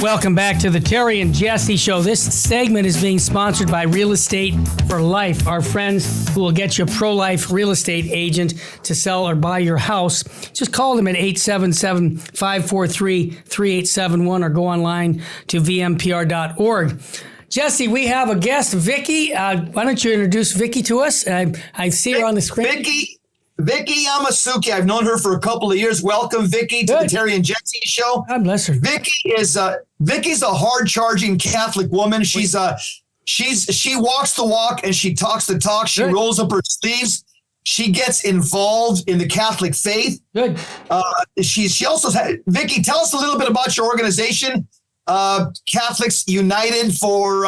Welcome back to the Terry and Jesse Show. This segment is being sponsored by Real Estate for Life, our friends who will get you a pro-life real estate agent to sell or buy your house. Just call them at 877-543-3871 or go online to vmpr.org. Jesse, we have a guest, Vicky. Why don't you introduce Vicky to us? I see her on the screen. Vicky Yamasuki. I've known her for a couple of years. Welcome, Vicky, to the Terry and Jesse Show. God bless her. Vicky's a hard-charging Catholic woman. She walks the walk and she talks the talk. She rolls up her sleeves. She gets involved in the Catholic faith. Good. She also Vicky, tell us a little bit about your organization, Catholics United for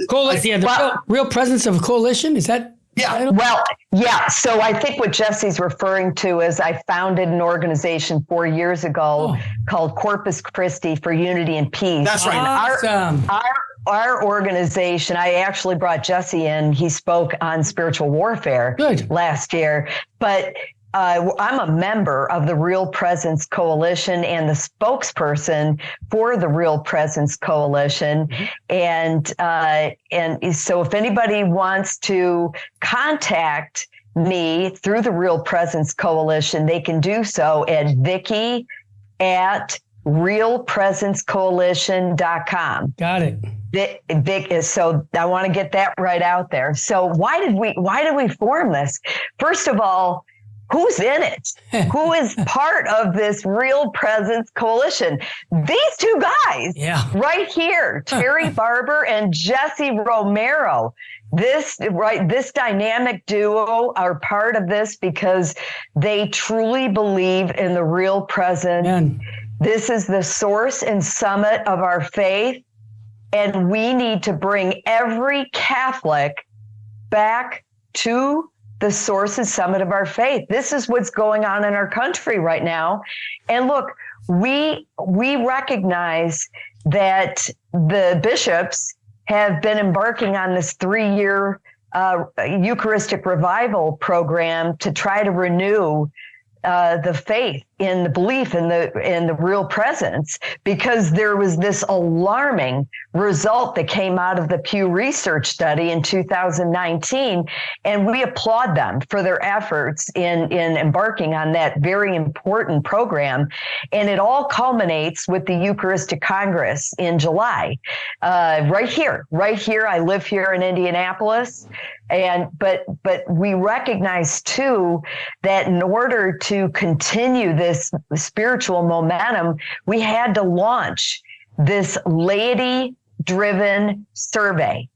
Coalition. Real Presence of a Coalition. Is that? Yeah. Well, yeah. So I think what Jesse's referring to is I founded an organization 4 years ago called Corpus Christi for Unity and Peace. That's right. Awesome. Our organization, I actually brought Jesse in. He spoke on spiritual warfare last year, but I'm a member of the Real Presence Coalition and the spokesperson for the Real Presence Coalition. And so if anybody wants to contact me through the Real Presence Coalition, they can do so at Vicky@realpresencecoalition.com. Got it. So I want to get that right out there. So why did we form this? First of all, who's in it? Who is part of this Real Presence Coalition? These two guys right here, Terry Barber and Jesse Romero. This dynamic duo are part of this because they truly believe in the real presence. Amen. This is the source and summit of our faith. And we need to bring every Catholic back to the source and summit of our faith. This is what's going on in our country right now. And look, we recognize that the bishops have been embarking on this 3-year Eucharistic revival program to try to renew the faith in the belief in the real presence, because there was this alarming result that came out of the Pew Research study in 2019, and we applaud them for their efforts in embarking on that very important program. And it all culminates with the Eucharistic Congress in July, right here. I live here in Indianapolis. But we recognize too that in order to continue this spiritual momentum, we had to launch this laity-driven survey.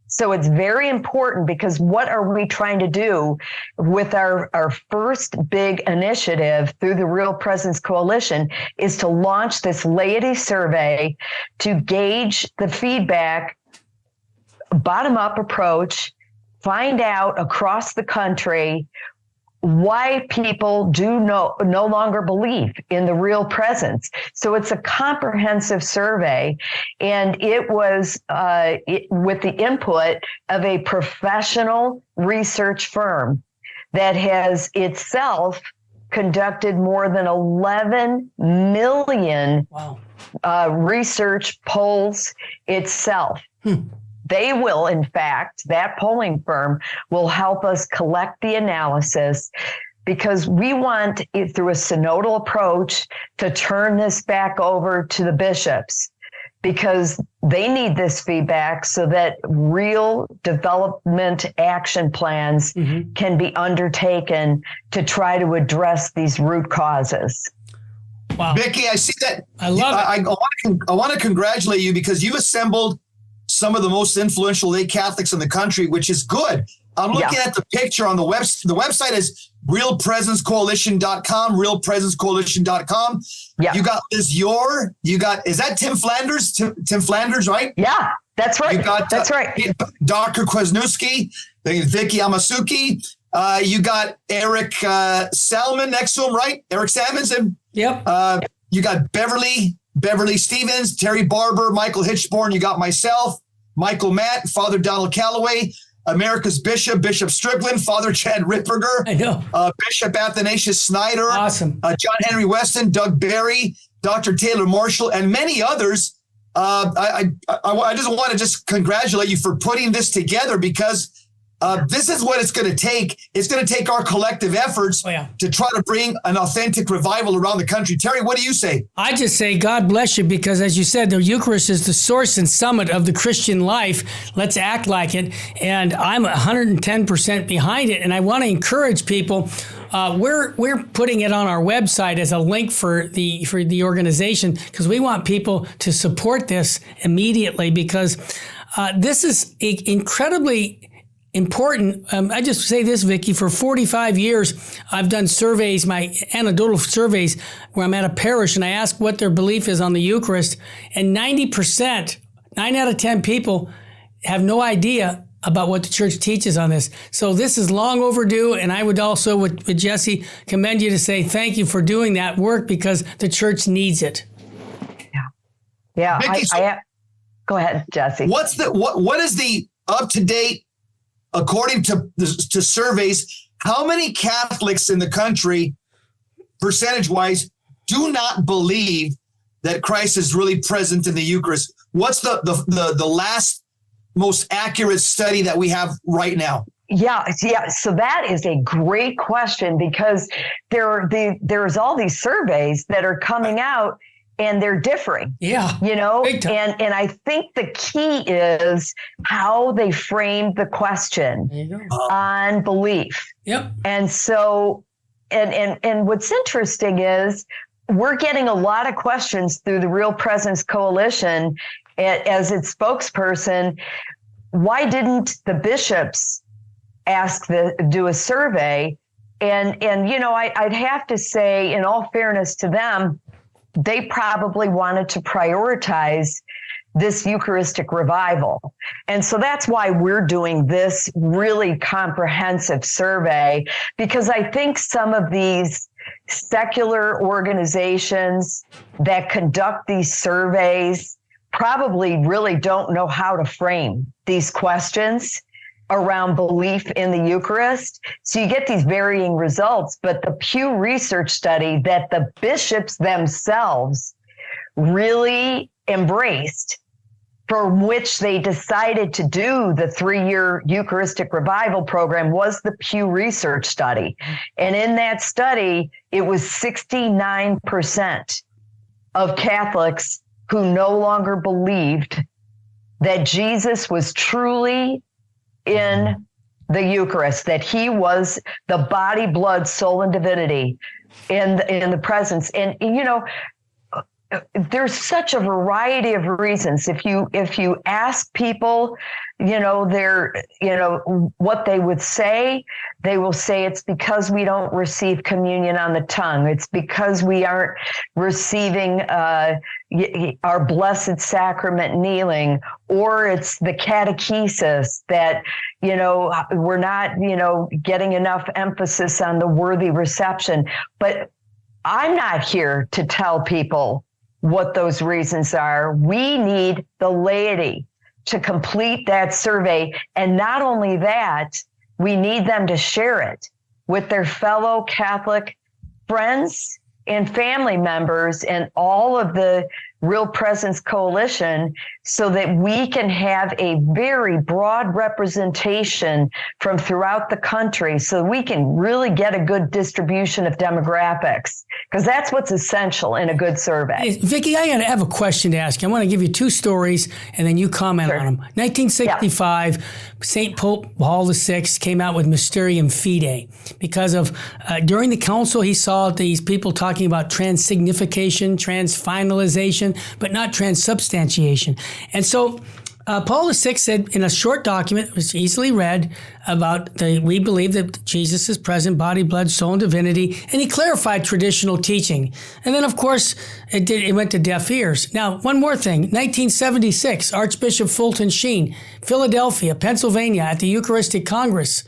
So it's very important, because what are we trying to do with our first big initiative through the Real Presence Coalition is to launch this laity survey to gauge the feedback, bottom-up approach, find out across the country why people do no longer believe in the real presence. So it's a comprehensive survey, and it was with the input of a professional research firm that has itself conducted more than 11 million research polls itself. They will, in fact, that polling firm will help us collect the analysis, because we want it through a synodal approach to turn this back over to the bishops, because they need this feedback so that real development action plans can be undertaken to try to address these root causes. Wow. Vicky, I see that. I love it. I want to congratulate you, because you've assembled some of the most influential lay Catholics in the country, which is good. I'm looking at the picture on the website. The website is realpresencecoalition.com, realpresencecoalition.com. Yeah. You got Liz Yore. Is that Tim Flanders? Tim Flanders, right? Yeah, that's right. You got that's right. Dr. Kwasniewski, Vicky Yamasuki. You got Eric Salmon next to him, right? Eric Salmon's in. Yep. You got Beverly Stevens, Terry Barber, Michael Hitchborn. You got myself, Michael Matt, Father Donald Calloway, America's Bishop Strickland, Father Chad Ripperger, I know, Bishop Athanasius Snyder, awesome, John Henry Weston, Doug Barry, Dr. Taylor Marshall, and many others. I just want to just congratulate you for putting this together, because this is what it's going to take. It's going to take our collective efforts to try to bring an authentic revival around the country. Terry, what do you say? I just say God bless you, because as you said, the Eucharist is the source and summit of the Christian life. Let's act like it. And I'm 110% behind it. And I want to encourage people. We're putting it on our website as a link for the organization, because we want people to support this immediately, because this is incredibly important. I just say this, Vicki, for 45 years, I've done surveys, my anecdotal surveys, where I'm at a parish and I ask what their belief is on the Eucharist. And 90%, 9 out of 10 people have no idea about what the church teaches on this. So this is long overdue. And I would also, with Jesse, commend you to say thank you for doing that work, because the church needs it. Yeah. Vicki, go ahead, Jesse. What is the up-to-date, according to surveys, how many Catholics in the country, percentage-wise, do not believe that Christ is really present in the Eucharist? What's the last most accurate study that we have right now? Yeah. So that is a great question, because there's all these surveys that are coming out, and they're differing. Yeah. And I think the key is how they framed the question on belief. Yep. And so, and what's interesting is we're getting a lot of questions through the Real Presence Coalition as its spokesperson. Why didn't the bishops do a survey? And I'd have to say, in all fairness to them, they probably wanted to prioritize this Eucharistic revival. And so that's why we're doing this really comprehensive survey, because I think some of these secular organizations that conduct these surveys probably really don't know how to frame these questions around belief in the Eucharist. So you get these varying results, but the Pew Research study that the bishops themselves really embraced, from which they decided to do the 3-year Eucharistic Revival program, was the Pew Research study. And in that study, it was 69% of Catholics who no longer believed that Jesus was truly in the Eucharist, that he was the body, blood, soul, and divinity in the presence. And there's such a variety of reasons. If you ask people, what they would say, they will say it's because we don't receive communion on the tongue. It's because we aren't receiving our blessed sacrament kneeling, or it's the catechesis that, we're not, getting enough emphasis on the worthy reception. But I'm not here to tell people what those reasons are. We need the laity to complete that survey. And not only that, we need them to share it with their fellow Catholic friends and family members and all of the Real Presence Coalition, so that we can have a very broad representation from throughout the country, so we can really get a good distribution of demographics, because that's what's essential in a good survey. Hey, Vicki, I have a question to ask you. I want to give you 2 stories, and then you comment on them. 1965, St. Pope Paul VI came out with Mysterium Fidei, because of during the council, he saw these people talking about transsignification, transfinalization, but not transubstantiation. And so Paul VI said in a short document, it was easily read, about we believe that Jesus is present, body, blood, soul, and divinity, and he clarified traditional teaching. And then, of course, it went to deaf ears. Now, one more thing. 1976, Archbishop Fulton Sheen, Philadelphia, Pennsylvania, at the Eucharistic Congress.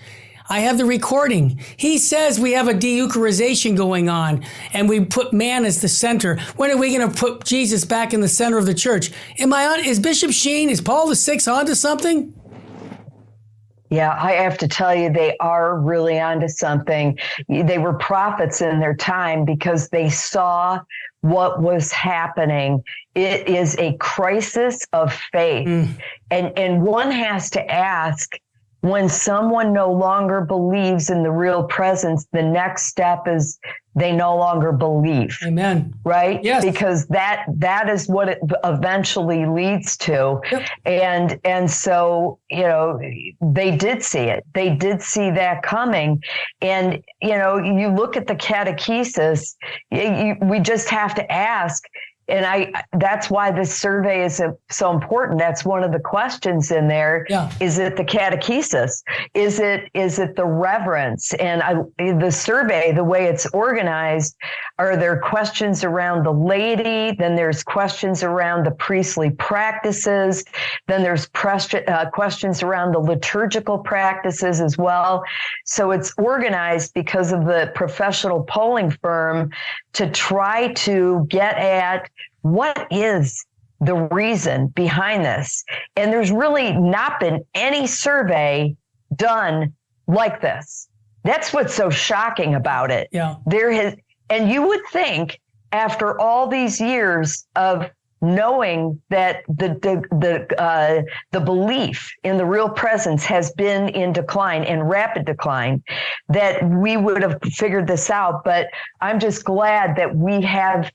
I have the recording. He says we have a de-Eucharization going on, and we put man as the center. When are we going to put Jesus back in the center of the church? Is Bishop Sheen, is Paul VI onto something? Yeah, I have to tell you, they are really onto something. They were prophets in their time because they saw what was happening. It is a crisis of faith. And one has to ask, when someone no longer believes in the real presence, the next step is they no longer believe. Amen. Right? Yes. Because that is what it eventually leads to. Yep. And so, they did see it. They did see that coming. And, you look at the catechesis, we just have to ask. And that's why this survey is so important. That's one of the questions in there. Yeah. Is it the catechesis? Is it the reverence? And the survey, the way it's organized, are there questions around the laity? Then there's questions around the priestly practices. Then there's questions around the liturgical practices as well. So it's organized because of the professional polling firm to try to get at what is the reason behind this. And there's really not been any survey done like this. That's what's so shocking about it. Yeah. And you would think after all these years of knowing that the belief in the real presence has been in decline, in rapid decline, that we would have figured this out. But I'm just glad that we have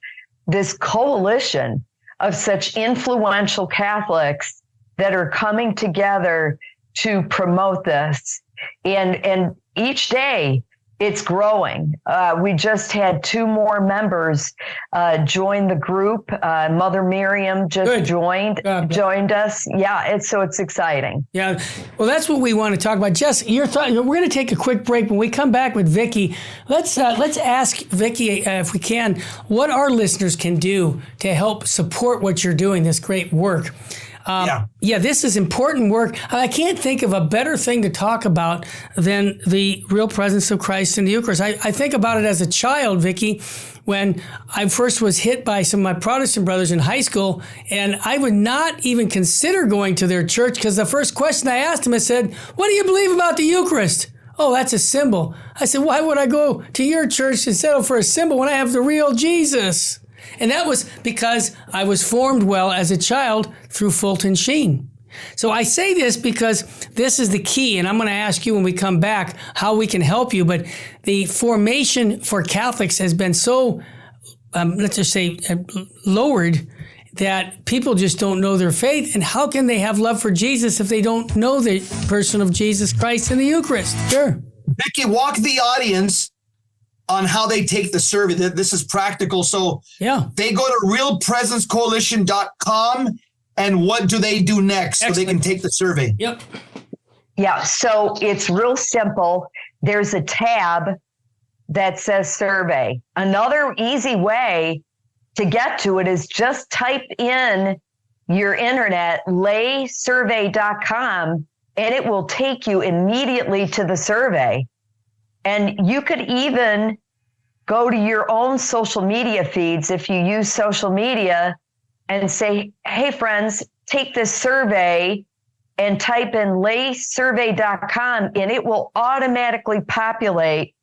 this coalition of such influential Catholics that are coming together to promote this. And each day it's growing. We just had 2 more members join the group. Mother Miriam just joined us. Yeah, it's exciting. Yeah, well, that's what we want to talk about. Jess, your thought. We're going to take a quick break. When we come back with Vicki, let's ask Vicki, if we can, what our listeners can do to help support what you're doing, this great work. Yeah, this is important work. I can't think of a better thing to talk about than the real presence of Christ in the Eucharist. I think about it as a child, Vicki, when I first was hit by some of my Protestant brothers in high school, and I would not even consider going to their church because the first question I asked them, I said, "What do you believe about the Eucharist?" "Oh, that's a symbol." I said, "Why would I go to your church and settle for a symbol when I have the real Jesus?" And that was because I was formed well as a child through Fulton Sheen. So I say this because this is the key, and I'm going to ask you when we come back how we can help you. But the formation for Catholics has been so, let's just say, lowered that people just don't know their faith. And how can they have love for Jesus if they don't know the person of Jesus Christ in the Eucharist? Sure. Vicki, walk the audience on how they take the survey. This is practical. So they go to realpresencecoalition.com, and what do they do next? Excellent. So they can take the survey? Yep. Yeah, so it's real simple. There's a tab that says survey. Another easy way to get to it is just type in your internet, laysurvey.com, and it will take you immediately to the survey. And you could even go to your own social media feeds if you use social media and say, "Hey, friends, take this survey," and type in laysurvey.com, and it will automatically populate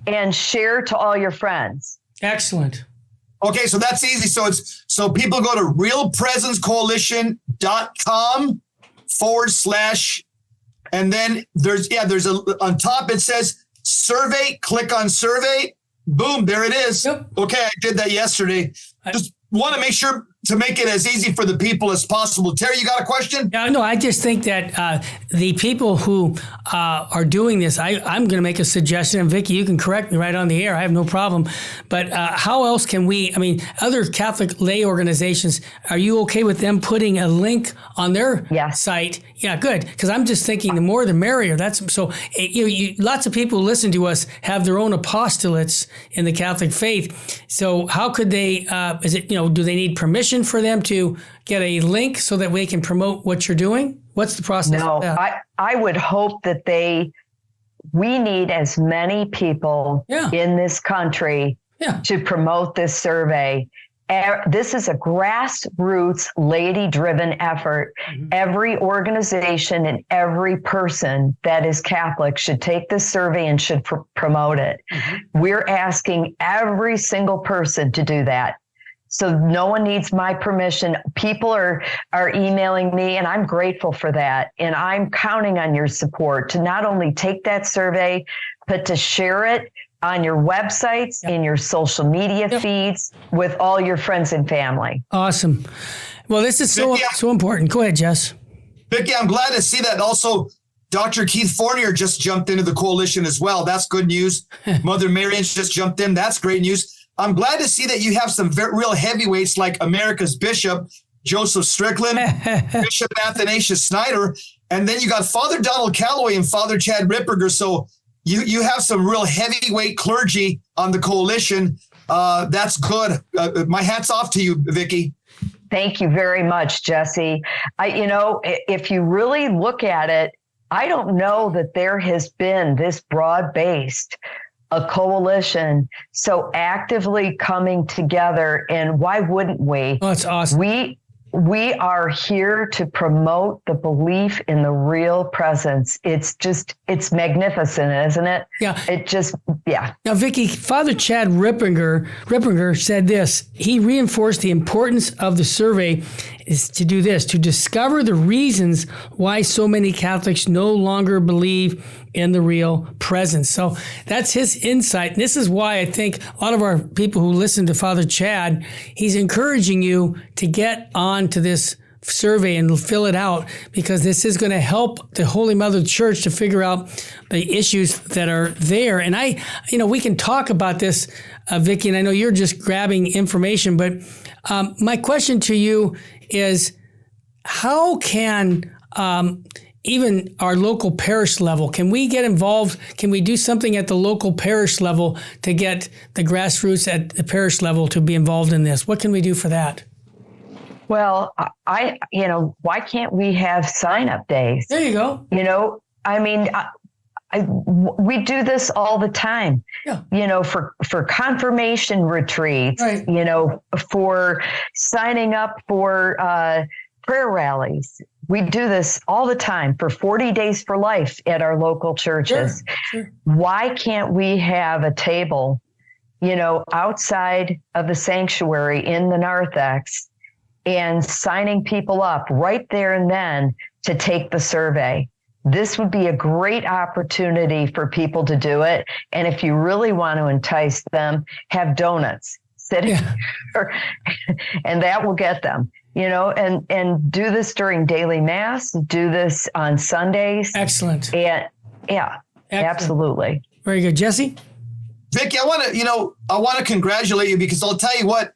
and share to all your friends. Excellent. Okay, so that's easy. So people go to realpresencecoalition.com / and then there's on top it says survey, click on survey, boom, there it is. Yep. Okay, I did that yesterday. Just want to make sure to make it as easy for the people as possible. Terry, you got a question? Yeah, no, I just think that the people who are doing this, I'm going to make a suggestion, and Vicki, you can correct me right on the air. I have no problem. But how else can other Catholic lay organizations, are you okay with them putting a link on their site? Yeah, good. Because I'm just thinking the more the merrier. That's so. Lots of people who listen to us have their own apostolates in the Catholic faith. So how could they? Do they need permission for them to get a link so that we can promote what you're doing? What's the process? No, I would hope that we need as many people in this country to promote this survey. This is a grassroots, lady-driven effort. Every organization and every person that is Catholic should take this survey and should promote it. We're asking every single person to do that. So no one needs my permission. People are emailing me, and I'm grateful for that. And I'm counting on your support to not only take that survey, but to share it on your websites, in your social media feeds, with all your friends and family. Awesome. Well, this is so important. Go ahead, Jess. Vicki, I'm glad to see that. Also, Dr. Keith Fournier just jumped into the coalition as well. That's good news. Mother Marian's just jumped in. That's great news. I'm glad to see that you have some real heavyweights like America's Bishop, Joseph Strickland, Bishop Athanasius Snyder, and then you got Father Donald Calloway and Father Chad Ripperger. So you have some real heavyweight clergy on the coalition. That's good. My hat's off to you, Vicki. Thank you very much, Jesse. If you really look at it, I don't know that there has been this broad-based a coalition so actively coming together. And why wouldn't we? Oh, that's awesome. We are here to promote the belief in the real presence. It's magnificent, isn't it? Yeah. Now, Vicki, Father Chad Ripperger said this. He reinforced the importance of the survey is to do this, to discover the reasons why so many Catholics no longer believe in the real presence. So that's his insight. And this is why I think a lot of our people who listen to Father Chad, he's encouraging you to get on to this survey and fill it out, because this is going to help the Holy Mother Church to figure out the issues that are there. And we can talk about this, Vicki, and I know you're just grabbing information, but my question to you is, how can even our local parish level, can we get involved? Can we do something at the local parish level to get the grassroots at the parish level to be involved in this? What can we do for that? Well, why can't we have sign-up days? There you go. We do this all the time, for confirmation retreats, right. For signing up for prayer rallies. We do this all the time for 40 Days for Life at our local churches. Sure. Why can't we have a table, outside of the sanctuary in the narthex and signing people up right there and then to take the survey? This would be a great opportunity for people to do it. And if you really want to entice them, have donuts sitting there, and that will get them, and do this during daily mass, do this on Sundays. Excellent. And absolutely. Very good. Jesse? Vicki, I want to congratulate you, because I'll tell you what,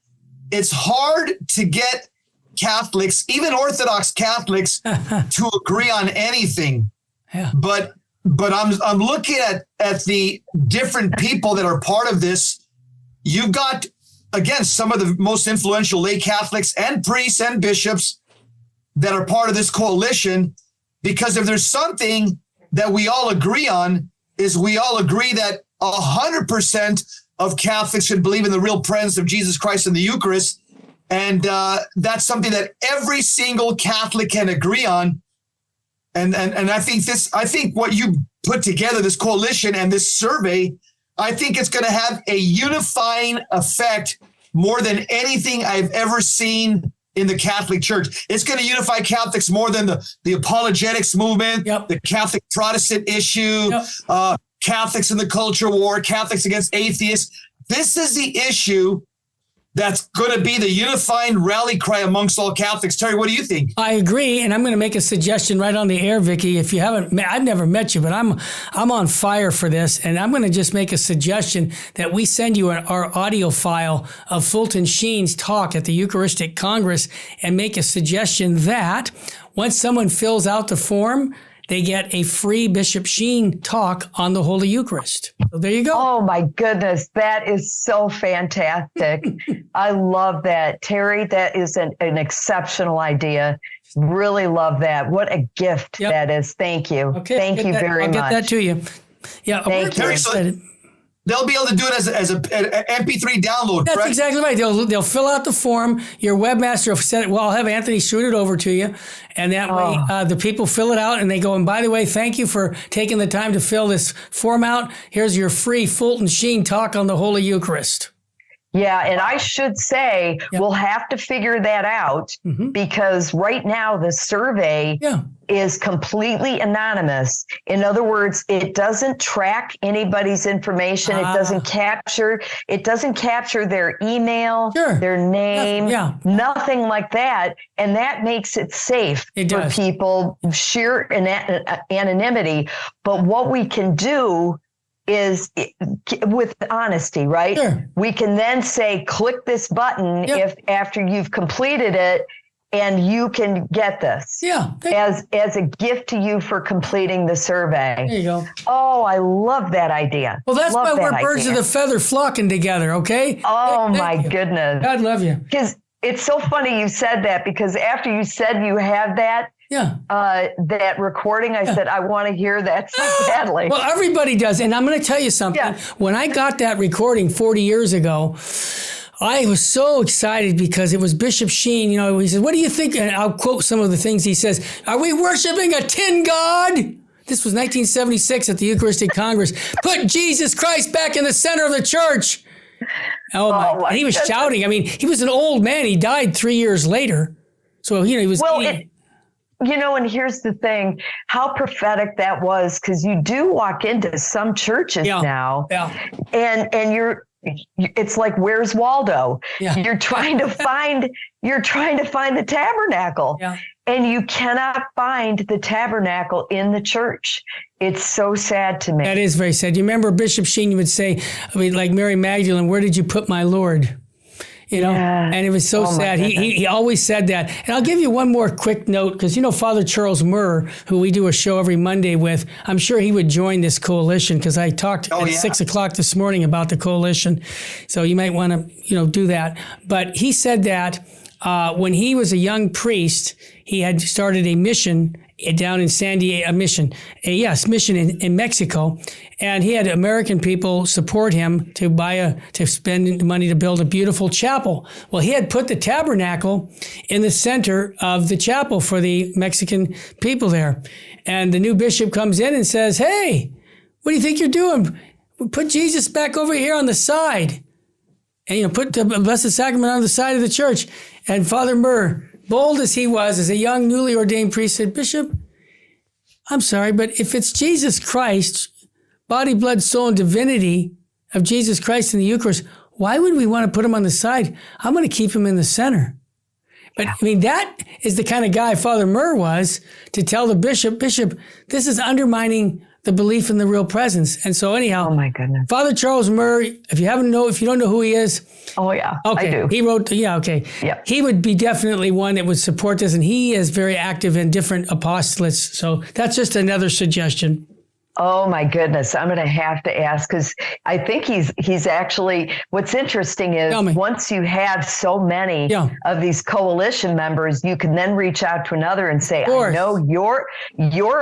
it's hard to get Catholics, even Orthodox Catholics, to agree on anything. Yeah. But I'm looking at the different people that are part of this. You've got, again, some of the most influential lay Catholics and priests and bishops that are part of this coalition, because if there's something that we all agree on, is we all agree that 100% of Catholics should believe in the real presence of Jesus Christ in the Eucharist. And that's something that every single Catholic can agree on. And I think what you put together, this coalition and this survey, I think it's going to have a unifying effect more than anything I've ever seen in the Catholic Church. It's going to unify Catholics more than the apologetics movement, the Catholic Protestant issue, Catholics in the culture war, Catholics against atheists. This is the issue that's going to be the unifying rally cry amongst all Catholics. Terry, what do you think? I agree, and I'm going to make a suggestion right on the air, Vicki. If you haven't, I've never met you, but I'm on fire for this, and I'm going to just make a suggestion that we send you our audio file of Fulton Sheen's talk at the Eucharistic Congress, and make a suggestion that once someone fills out the form, they get a free Bishop Sheen talk on the Holy Eucharist. So there you go. Oh, my goodness. That is so fantastic. I love that. Terry, that is an exceptional idea. Really love that. What a gift that is. Thank you. Okay, Thank you very much. I'll get that to you. Yeah, Thank you. Terry, they'll be able to do it as a MP3 download. That's correct? exactly right. They'll fill out the form. Your webmaster will set it. Well, I'll have Anthony shoot it over to you, and that way the people fill it out and they go. And by the way, thank you for taking the time to fill this form out. Here's your free Fulton Sheen talk on the Holy Eucharist. Yeah, and I should say we'll have to figure that out because right now the survey is completely anonymous. In other words, it doesn't track anybody's information. It doesn't capture their email, their name, nothing like that. And that makes it safe for people, sheer anonymity. But what we can do is with honesty, right? Sure. We can then say, click this button if after you've completed it, and you can get this as a gift to you for completing the survey. There you go. Oh, I love that idea. Well, that's why we're birds of the feather flocking together, okay? Oh, my goodness. God love you. Because it's so funny you said that, because after you said you have that, that recording, I said, I want to hear that so badly. Well, everybody does. And I'm going to tell you something. Yeah. When I got that recording 40 years ago, I was so excited because it was Bishop Sheen. You know, he said, what do you think? And I'll quote some of the things he says. Are we worshiping a tin God? This was 1976 at the Eucharistic Congress. Put Jesus Christ back in the center of the church. Oh my. And he was shouting. I mean, he was an old man. He died 3 years later. So, you know, he was... You know, and here's the thing, how prophetic that was, because you do walk into some churches now and it's like, where's Waldo? Yeah. You're trying to find the tabernacle and you cannot find the tabernacle in the church. It's so sad to me. That is very sad. You remember Bishop Sheen would say, I mean, like Mary Magdalene, where did you put my Lord? You know, and it was so sad. He always said that. And I'll give you one more quick note, because, you know, Father Charles Murr, who we do a show every Monday with, I'm sure he would join this coalition, because I talked at 6 o'clock this morning about the coalition. So you might want to, you know, do that. But he said that when he was a young priest, he had started a mission down in San Diego, mission in Mexico. And he had American people support him to spend money to build a beautiful chapel. Well, he had put the tabernacle in the center of the chapel for the Mexican people there. And the new bishop comes in and says, hey, what do you think you're doing? Put Jesus back over here on the side. And, you know, put the Blessed Sacrament on the side of the church. And Father Murr, bold as he was, as a young, newly ordained priest, said, Bishop, I'm sorry, but if it's Jesus Christ, body, blood, soul, and divinity of Jesus Christ in the Eucharist, why would we want to put him on the side? I'm going to keep him in the center. But I mean, that is the kind of guy Father Murr was, to tell the bishop, this is undermining the belief in the real presence. And so anyhow, oh my goodness, Father Charles Murr, if you don't know who he is. Oh yeah, okay. I do. He wrote, he would be definitely one that would support this. And he is very active in different apostolates. So that's just another suggestion. Oh my goodness. I'm going to have to ask, because I think he's actually, what's interesting is once you have so many of these coalition members, you can then reach out to another and say, I know you're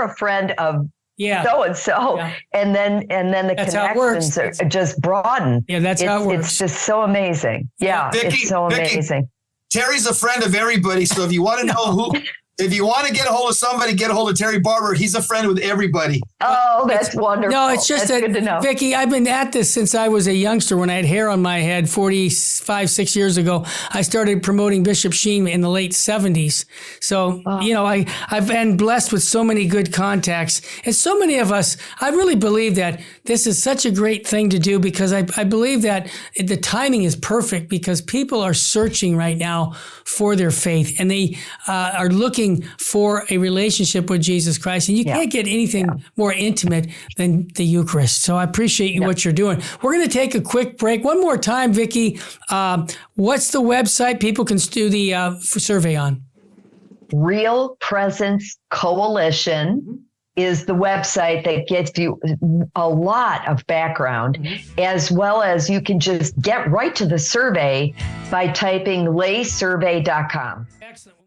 a friend of so-and-so. And then the connections are just broaden. Yeah, that's how it works. It's just so amazing. Yeah, Vicky, it's so amazing. Terry's a friend of everybody. So if you want to know if you want to get a hold of somebody, get a hold of Terry Barber. He's a friend with everybody. Oh, that's wonderful. No, it's just good to know. Vicki, I've been at this since I was a youngster. When I had hair on my head 6 years ago, I started promoting Bishop Sheen in the late 70s. So, you know, I've been blessed with so many good contacts. And so many of us, I really believe that this is such a great thing to do, because I believe that the timing is perfect, because people are searching right now for their faith, and they are looking for a relationship with Jesus Christ. And you can't get anything more intimate than the Eucharist. So I appreciate what you're doing. We're going to take a quick break. One more time, Vicki, what's the website people can do the survey on? Real Presence Coalition is the website that gives you a lot of background, as well as you can just get right to the survey by typing laysurvey.com. Excellent.